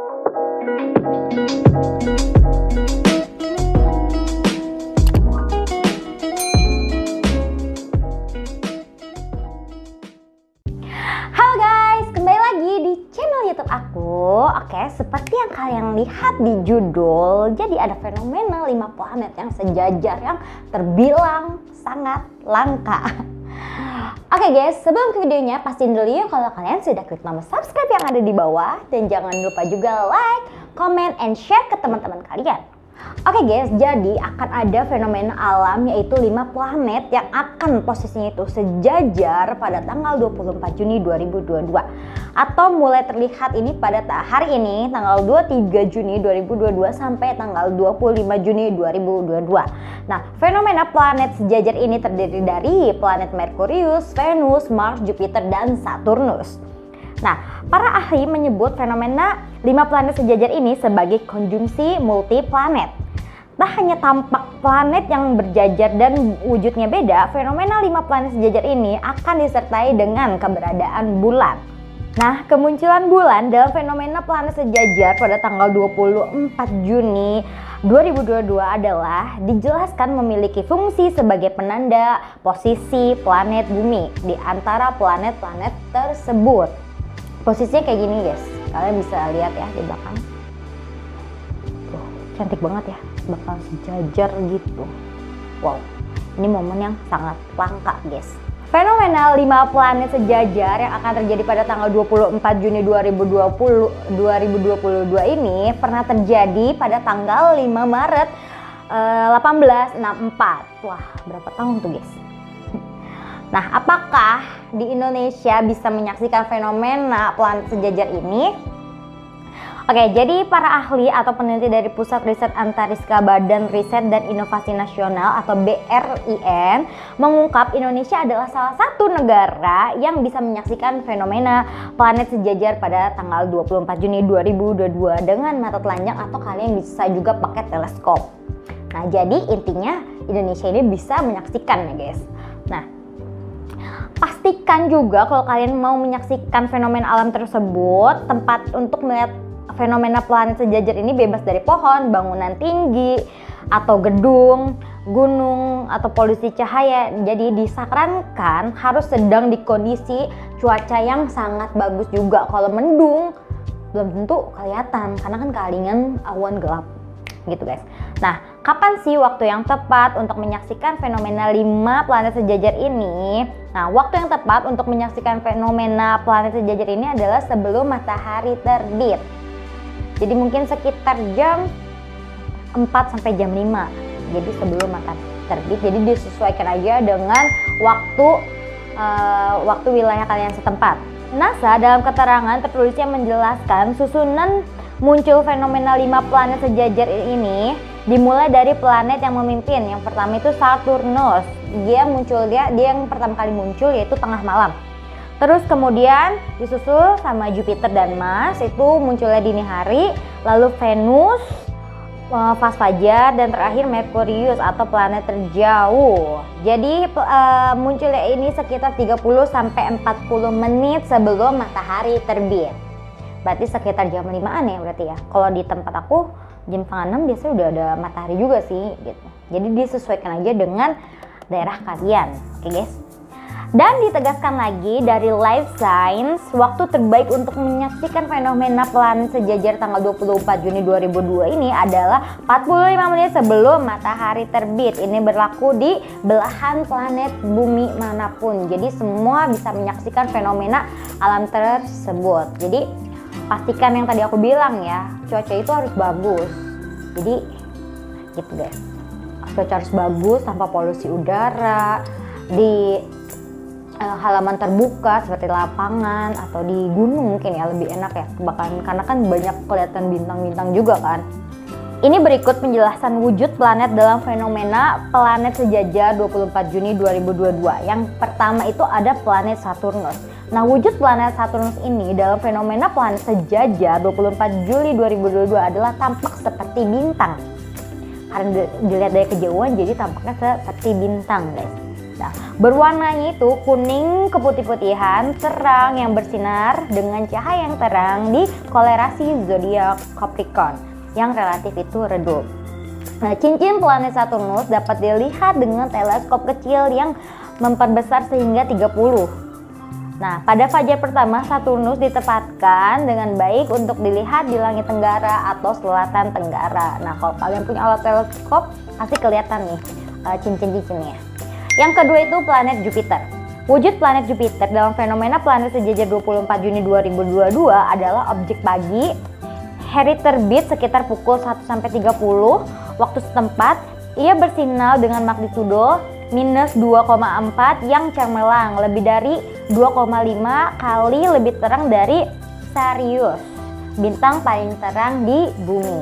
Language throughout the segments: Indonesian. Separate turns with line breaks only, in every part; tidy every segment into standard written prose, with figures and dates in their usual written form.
Halo guys, kembali lagi di channel YouTube aku. Oke, seperti yang kalian lihat di judul, jadi ada fenomena 5 planet yang sejajar yang terbilang sangat langka. Oke guys, sebelum ke videonya, pastiin dulu ya kalau kalian sudah klik tombol subscribe yang ada di bawah. Dan jangan lupa juga like, comment, and share ke teman-teman kalian. Oke guys, jadi akan ada fenomena alam yaitu 5 planet yang akan posisinya itu sejajar pada tanggal 24 Juni 2022. Atau mulai terlihat ini pada hari ini tanggal 23 Juni 2022 sampai tanggal 25 Juni 2022. Nah, fenomena planet sejajar ini terdiri dari planet Merkurius, Venus, Mars, Jupiter, dan Saturnus. Nah, para ahli menyebut fenomena 5 planet sejajar ini sebagai konjungsi multiplanet. Tak hanya tampak planet yang berjajar dan wujudnya beda, fenomena 5 planet sejajar ini akan disertai dengan keberadaan bulan. Nah, kemunculan bulan dalam fenomena planet sejajar pada tanggal 24 Juni 2022 adalah dijelaskan memiliki fungsi sebagai penanda posisi planet bumi di antara planet-planet tersebut. Posisinya kayak gini guys, kalian bisa lihat ya di belakang. Tuh, cantik banget ya, bakal sejajar gitu. Wow, ini momen yang sangat langka guys. Fenomena 5 planet sejajar yang akan terjadi pada tanggal 24 Juni 2022 ini pernah terjadi pada tanggal 5 Maret 1864. Wah, berapa tahun tuh guys? Nah, apakah di Indonesia bisa menyaksikan fenomena planet sejajar ini? Oke, jadi para ahli atau peneliti dari Pusat Riset Antariska Badan Riset dan Inovasi Nasional atau BRIN mengungkap Indonesia adalah salah satu negara yang bisa menyaksikan fenomena planet sejajar pada tanggal 24 Juni 2022 dengan mata telanjang atau kalian bisa juga pakai teleskop. Nah, jadi intinya Indonesia ini bisa menyaksikan ya guys. Nah, pastikan juga kalau kalian mau menyaksikan fenomena alam tersebut, tempat untuk melihat fenomena planet sejajar ini bebas dari pohon, bangunan tinggi, atau gedung, gunung, atau polusi cahaya. Jadi disarankan harus sedang di kondisi cuaca yang sangat bagus juga. Kalau mendung belum tentu kelihatan karena kan kealingan awan gelap gitu guys. Nah, kapan sih waktu yang tepat untuk menyaksikan fenomena 5 planet sejajar ini? Nah, waktu yang tepat untuk menyaksikan fenomena planet sejajar ini adalah sebelum matahari terbit. Jadi mungkin sekitar jam 4 sampai jam 5. Jadi sebelum matahari terbit. Jadi disesuaikan aja dengan waktu wilayah kalian setempat. NASA dalam keterangan tertulisnya menjelaskan susunan muncul fenomena 5 planet sejajar ini dimulai dari planet yang memimpin. Yang pertama itu Saturnus. Dia yang pertama kali muncul yaitu tengah malam. Terus kemudian disusul sama Jupiter dan Mars, itu munculnya dini hari. Lalu Venus pas fajar, dan terakhir Merkurius atau planet terjauh. Jadi munculnya ini sekitar 30 sampai 40 menit sebelum matahari terbit. Berarti sekitar jam 5-an ya berarti ya. Kalau di tempat aku jam 5:30 biasanya udah ada matahari juga sih gitu. Jadi disesuaikan aja dengan daerah kalian. Oke guys. Dan ditegaskan lagi dari Life Science, waktu terbaik untuk menyaksikan fenomena planet sejajar tanggal 24 Juni 2002 ini adalah 45 menit sebelum matahari terbit. Ini berlaku di belahan planet bumi manapun. Jadi semua bisa menyaksikan fenomena alam tersebut. Jadi pastikan yang tadi aku bilang ya, cuaca itu harus bagus. Jadi gitu guys, cuaca harus bagus tanpa polusi udara, di halaman terbuka seperti lapangan atau di gunung mungkin ya lebih enak ya, bahkan karena kan banyak kelihatan bintang-bintang juga kan. Ini berikut penjelasan wujud planet dalam fenomena planet sejajar 24 Juni 2022. Yang pertama itu ada planet Saturnus. Nah, wujud planet Saturnus ini dalam fenomena planet sejajar 24 Juli 2022 adalah tampak seperti bintang. Karena dilihat dari kejauhan jadi tampaknya seperti bintang guys. Nah, berwarnanya itu kuning keputih-putihan, terang yang bersinar dengan cahaya yang terang di kolerasi zodiak Capricorn yang relatif itu redup. Nah, cincin planet Saturnus dapat dilihat dengan teleskop kecil yang memperbesar sehingga 30. Nah, pada fajar pertama Saturnus ditempatkan dengan baik untuk dilihat di langit tenggara atau selatan tenggara. Nah, kalau kalian punya alat teleskop pasti kelihatan nih cincin-cincinnya. Yang kedua itu planet Jupiter. Wujud planet Jupiter dalam fenomena planet sejajar 24 Juni 2022 adalah objek pagi. Hari terbit sekitar pukul 1-30 waktu setempat. Ia bersinar dengan magnitudo minus 2,4 yang cemerlang, lebih dari 2,5 kali lebih terang dari Sirius, bintang paling terang di bumi.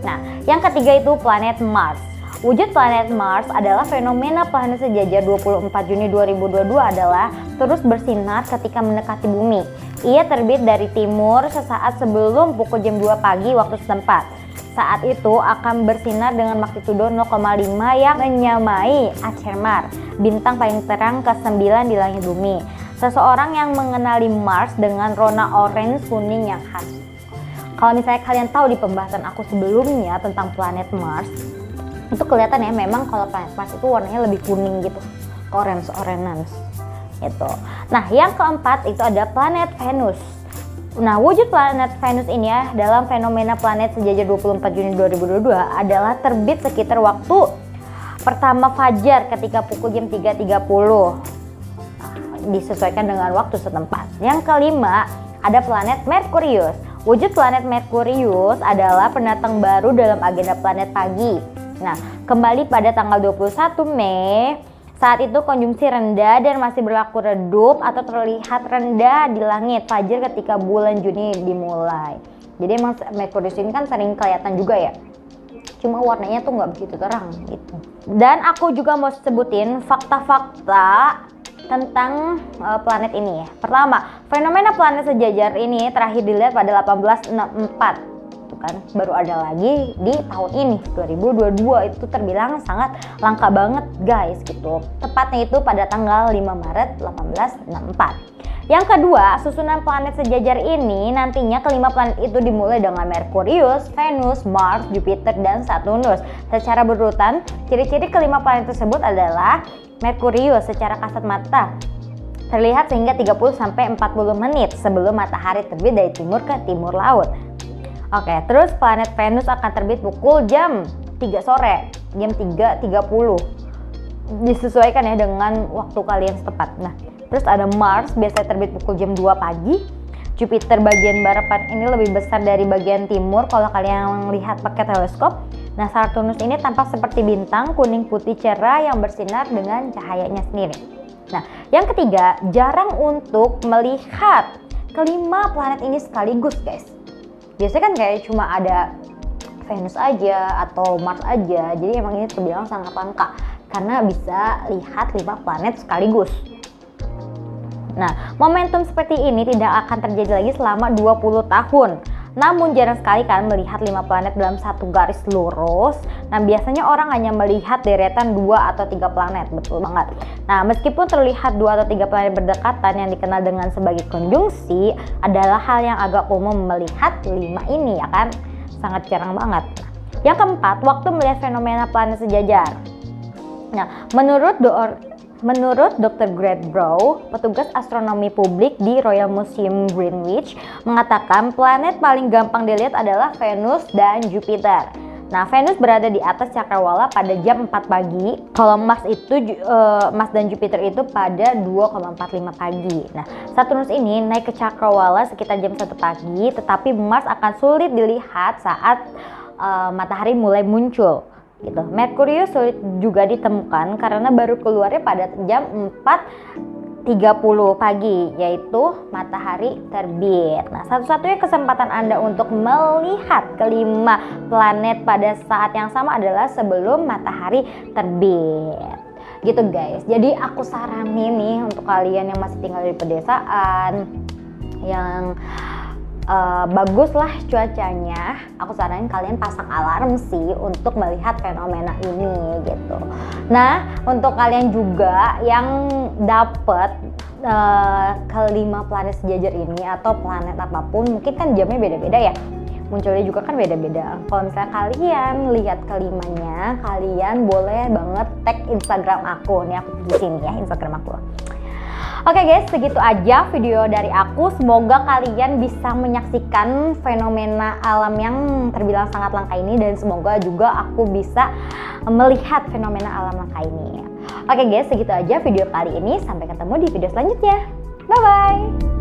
Nah, yang ketiga itu planet Mars. Wujud planet Mars adalah fenomena planet sejajar 24 Juni 2022 adalah terus bersinar ketika mendekati bumi. Ia terbit dari timur sesaat sebelum pukul jam 2 pagi waktu setempat. Saat itu akan bersinar dengan magnitudo 0,5 yang menyamai Achernar, bintang paling terang ke-9 di langit bumi. Seseorang yang mengenali Mars dengan warna orange kuning yang khas. Kalau misalnya kalian tahu di pembahasan aku sebelumnya tentang planet Mars, itu kelihatan ya memang kalau planet Mars itu warnanya lebih kuning gitu, orange gitu. Nah, yang keempat itu ada planet Venus. Nah, wujud planet Venus ini ya dalam fenomena planet sejajar 24 Juni 2022 adalah terbit sekitar waktu pertama fajar ketika pukul jam 3.30. Disesuaikan dengan waktu setempat. Yang kelima, ada planet Merkurius. Wujud planet Merkurius adalah pendatang baru dalam agenda planet pagi. Nah, kembali pada tanggal 21 Mei. Saat itu konjungsi rendah dan masih berlaku redup atau terlihat rendah di langit fajar ketika bulan Juni dimulai. Jadi emang Merkurius ini kan sering kelihatan juga ya. Cuma warnanya tuh nggak begitu terang gitu. Dan aku juga mau sebutin fakta-fakta tentang planet ini ya. Pertama, fenomena planet sejajar ini terakhir dilihat pada 1864. Kan baru ada lagi di tahun ini 2022. Itu terbilang sangat langka banget guys gitu. Tepatnya itu pada tanggal 5 Maret 1864. Yang kedua, susunan planet sejajar ini nantinya kelima planet itu dimulai dengan Merkurius, Venus, Mars, Jupiter, dan Saturnus. Secara berurutan, ciri-ciri kelima planet tersebut adalah Merkurius secara kasat mata terlihat sehingga 30-40 menit sebelum matahari terbit dari timur ke timur laut. Oke, terus planet Venus akan terbit pukul jam 3 sore, jam 3.30. Disesuaikan ya dengan waktu kalian setempat. Nah, terus ada Mars biasanya terbit pukul jam 2 pagi. Jupiter bagian barat ini lebih besar dari bagian timur kalau kalian lihat pakai teleskop. Nah, Saturnus ini tampak seperti bintang kuning putih cerah yang bersinar dengan cahayanya sendiri. Nah, yang ketiga, jarang untuk melihat kelima planet ini sekaligus guys. Biasanya kan kayak cuma ada Venus aja atau Mars aja. Jadi emang ini terbilang sangat langka karena bisa lihat 5 planet sekaligus. Nah, momentum seperti ini tidak akan terjadi lagi selama 20 tahun. Namun jarang sekali kan melihat 5 planet dalam satu garis lurus. Nah, biasanya orang hanya melihat deretan 2 atau 3 planet, betul banget. Nah, meskipun terlihat 2 atau 3 planet berdekatan yang dikenal dengan sebagai konjungsi, adalah hal yang agak umum melihat 5 ini ya kan. Sangat jarang banget. Yang keempat, waktu melihat fenomena planet sejajar. Nah, menurut Dr. Greg Brow, petugas astronomi publik di Royal Museum Greenwich, mengatakan planet paling gampang dilihat adalah Venus dan Jupiter. Nah, Venus berada di atas cakrawala pada jam 4 pagi. Kalau Mars dan Jupiter itu pada 2,45 pagi. Nah, Saturnus ini naik ke cakrawala sekitar jam 1 pagi, tetapi Mars akan sulit dilihat saat matahari mulai muncul. Gitu. Merkurius sulit juga ditemukan karena baru keluarnya pada jam 4.30 pagi, yaitu matahari terbit. Nah, satu-satunya kesempatan Anda untuk melihat kelima planet pada saat yang sama adalah sebelum matahari terbit. Gitu guys. Jadi aku saranin nih untuk kalian yang masih tinggal di pedesaan, yang bagus lah cuacanya, aku saranin kalian pasang alarm sih untuk melihat fenomena ini gitu. Nah, untuk kalian juga yang dapet kelima planet sejajar ini atau planet apapun, mungkin kan jamnya beda-beda ya, munculnya juga kan beda-beda. Kalau misalnya kalian lihat kelimanya, kalian boleh banget tag Instagram aku. Nih aku di sini ya Instagram aku. Oke guys, segitu aja video dari aku. Semoga kalian bisa menyaksikan fenomena alam yang terbilang sangat langka ini, dan semoga juga aku bisa melihat fenomena alam langka ini. Oke guys, segitu aja video kali ini. Sampai ketemu di video selanjutnya. Bye bye.